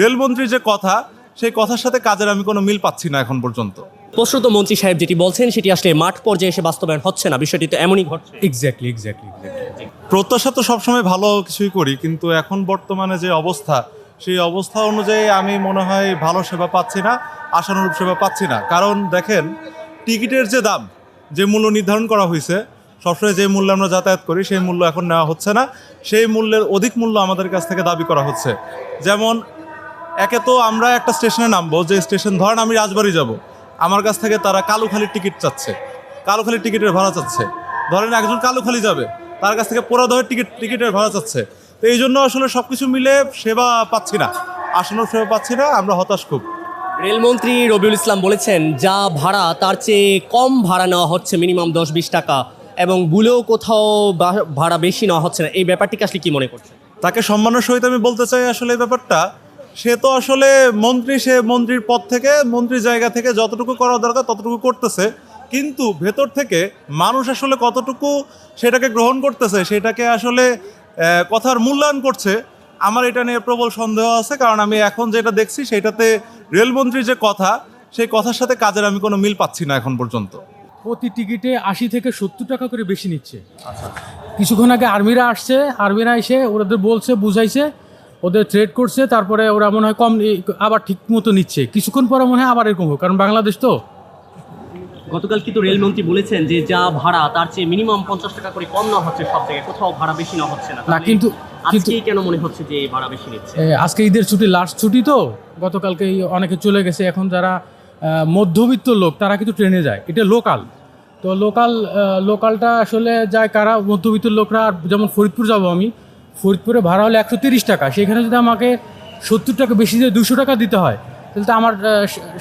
রেলমন্ত্রীর যে কথা, সেই কথার সাথে কাজের আমি কোনো মিল পাচ্ছি না এখন পর্যন্ত। প্রশ্রুত মন্ত্রী সাহেব যেটি বলছেন সেটি আসলে মাঠ পর্যায়ে এসে বাস্তবায়ন হচ্ছে না, বিষয়টি তো এমনই ঘটছে। এক্স্যাক্টলি। প্রত্যাশা তো সবসময় ভালো কিছুই করি, কিন্তু এখন বর্তমানে যে অবস্থা, সেই অবস্থা অনুযায়ী আমি মনে হয় ভালো সেবা পাচ্ছি না, আশানুরূপ সেবা পাচ্ছি না। কারণ দেখেন, টিকিটের যে দাম, যে মূল্য নির্ধারণ করা হয়েছে, সবসময় যে মূল্যে আমরা যাতায়াত করি সেই মূল্য এখন নেওয়া হচ্ছে না, সেই মূল্যের অধিক মূল্য আমাদের কাছ থেকে দাবি করা হচ্ছে। যেমন একে তো আমরা একটা স্টেশনে নামবো, যে স্টেশন ধরেন আমি রাজবাড়ি যাব, আমার কাছ থেকে তারা কালুখালির টিকিট চাচ্ছে, কালুখালির টিকিটের ভাড়া চাচ্ছে। ধরেন একজন কালুখালি যাবে, তার কাছ থেকে পোড়াদহের টিকিটের ভাড়া চাচ্ছে। তো এই জন্য আসলে সব কিছু মিলে সেবা পাচ্ছি না, আশানুরূপ সেবা পাচ্ছি না, আমরা হতাশ খুব। রেলমন্ত্রী রবিউল ইসলাম বলেছেন যা ভাড়া তার চেয়ে কম ভাড়া নেওয়া হচ্ছে, মিনিমাম 10-20 টাকা, এবং ভুলেও কোথাও ভাড়া বেশি নেওয়া হচ্ছে না। এই ব্যাপারটিকে আসলে কি মনে করছেন? তাকে সম্মানের সহিত আমি বলতে চাই, আসলে এই ব্যাপারটা, সে তো আসলে মন্ত্রী, সে মন্ত্রীর পদ থেকে, মন্ত্রীর জায়গা থেকে যতটুকু করা দরকার ততটুকু করতেছে, কিন্তু ভেতর থেকে মানুষ আসলে কতটুকু সেটাকে গ্রহণ করতেছে, সেটাকে আসলে কথার মূল্যায়ন করছে, আমার এটা নিয়ে প্রবল সন্দেহ আছে। কারণ আমি এখন যেটা দেখছি সেটাতে রেলমন্ত্রীর যে কথা, সেই কথার সাথে কাজের আমি কোনো মিল পাচ্ছি না এখন পর্যন্ত। প্রতি টিকিটে 80 থেকে 70 টাকা করে বেশি নিচ্ছে। কিছুক্ষণ আগে আর্মিরা আসছে, আর্মিরা এসে ওদের বলছে, বুঝাইছে, ওদের থ্রেট করছে, তারপরে ওরা মনে হয় কম আবার ঠিক মতো নিচ্ছে, কিছুক্ষণ পরে মনে হয় আবার এরকম হোক, কারণ বাংলাদেশ তো। গতকাল কিন্তু রেলমন্ত্রী বলেছেন যে যা ভাড়া তার চেয়ে মিনিমাম 50 টাকা করে কম নেওয়া হচ্ছে সব জায়গায়, কোথাও ভাড়া বেশি নেওয়া হচ্ছে না। না, কিন্তু আজকে কেন মনে হচ্ছে যে এই ভাড়া বেশি নিচ্ছে? আজকে ঈদের ছুটি, লাস্ট ছুটি তো, গতকালকে অনেকে চলে গেছে। এখন যারা মধ্যবিত্ত লোক তারা কিন্তু ট্রেনে যায়, এটা লোকাল। তো লোকালটা আসলে যায় কারা? মধ্যবিত্ত লোকরা। যেমন ফরিদপুর যাব আমি, ফরিদপুরে ভাড়া হলে 130 টাকা, সেখানে যদি আমাকে 70 টাকা বেশি দিয়ে 200 টাকা দিতে হয়, তাহলে তো আমার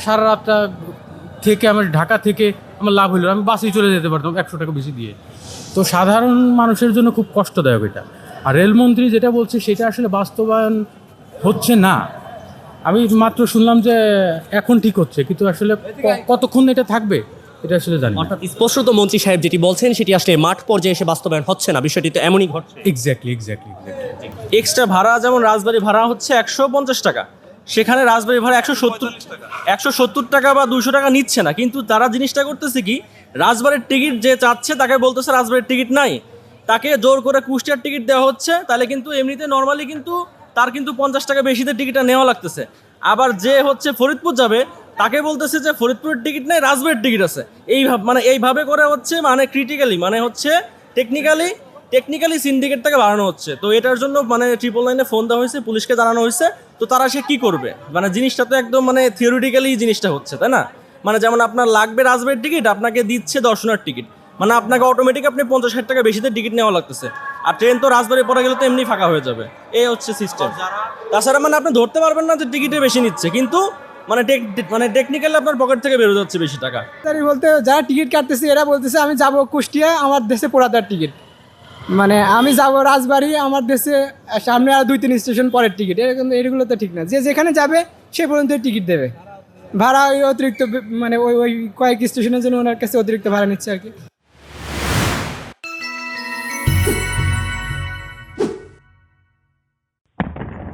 সারা রাতটা থেকে, আমার ঢাকা থেকে আমার লাভ হলো, আমি বাসেই চলে যেতে পারতাম 100 টাকা বেশি দিয়ে। তো সাধারণ মানুষের জন্য খুব কষ্টদায়ক এটা। আর রেলমন্ত্রী যেটা বলছে সেটা আসলে বাস্তবায়ন হচ্ছে না। আমি মাত্র শুনলাম যে এখন ঠিক হচ্ছে, কিন্তু আসলে কতক্ষণ এটা থাকবে এটা আসলে জানি না। অর্থাৎ স্পষ্টত মন্ত্রী সাহেব যেটি বলছেন সেটি আসলে মাঠ পর্যায়ে এসে বাস্তবায়ন হচ্ছে না, বিষয়টি তো এমনই ঘটছে। এক্স্যাক্টলি। এক্সট্রা ভাড়া, যেমন রাজবাড়ি ভাড়া হচ্ছে 150 টাকা, সেখানে রাজবাড়ি ভাড়া 170 টাকা বা 200 টাকা নিচ্ছে না। কিন্তু তারা জিনিসটা করতেছে কি, রাজবাড়ির টিকিট যে চাচ্ছে তাকে বলতেছে রাজবাড়ির টিকিট নাই, তাকে জোর করে কুষ্টিয়ার টিকিট দেওয়া হচ্ছে। তাহলে কিন্তু এমনিতে নর্মালি কিন্তু তার কিন্তু 50 টাকা বেশিতে টিকিটটা নেওয়া লাগতেছে। আবার যে হচ্ছে ফরিদপুর যাবে, তাকে বলতেছে যে ফরিদপুরের টিকিট নেই, রাজবাড়ির টিকিট আছে। এইভাবে করে হচ্ছে, মানে ক্রিটিক্যালি, মানে হচ্ছে টেকনিক্যালি সিন্ডিকেটটাকে বাড়ানো হচ্ছে। তো এটার জন্য মানে 999-এ ফোন দেওয়া হয়েছে, পুলিশকে জানানো হয়েছে। তো তারা সে কি করবে? মানে জিনিসটা তো একদম মানে থিওরিটিক্যালি জিনিসটা হচ্ছে, তাই না? মানে যেমন আপনার লাগবে রাজবাড়ির টিকিট, আপনাকে দিচ্ছে দর্শনের টিকিট, মানে আপনাকে অটোমেটিক আপনি 50-60 টাকা বেশিতে টিকিট নেওয়া লাগতেছে। আর ট্রেন তো রাজবাড়ি পরে গেলে তো এমনি ফাঁকা হয়ে যাবে, এই হচ্ছে সিস্টেম। তাছাড়া মানে আপনি ধরতে পারবেন না যে টিকিটে বেশি নিচ্ছে, কিন্তু মানে টেকনিক্যালি আপনার পকেট থেকে বেরো যাচ্ছে বেশি টাকা। বলতে যারা টিকিট কাটতেছে এরা বলতেছে আমি যাব কুষ্টিয়া, আমার দেশে পোড়াদার টিকিট, মানে আমি যাব রাজবাড়ি, আমার দেশে সামনে আর 2-3 স্টেশন পরের টিকিট। এগুলো তো ঠিক না, যে যেখানে যাবে সে পর্যন্ত টিকিট দেবে। ভাড়া ওই অতিরিক্ত, মানে ওই কয়েক স্টেশনের জন্য ওনার কাছে অতিরিক্ত ভাড়া নিচ্ছে আর কি।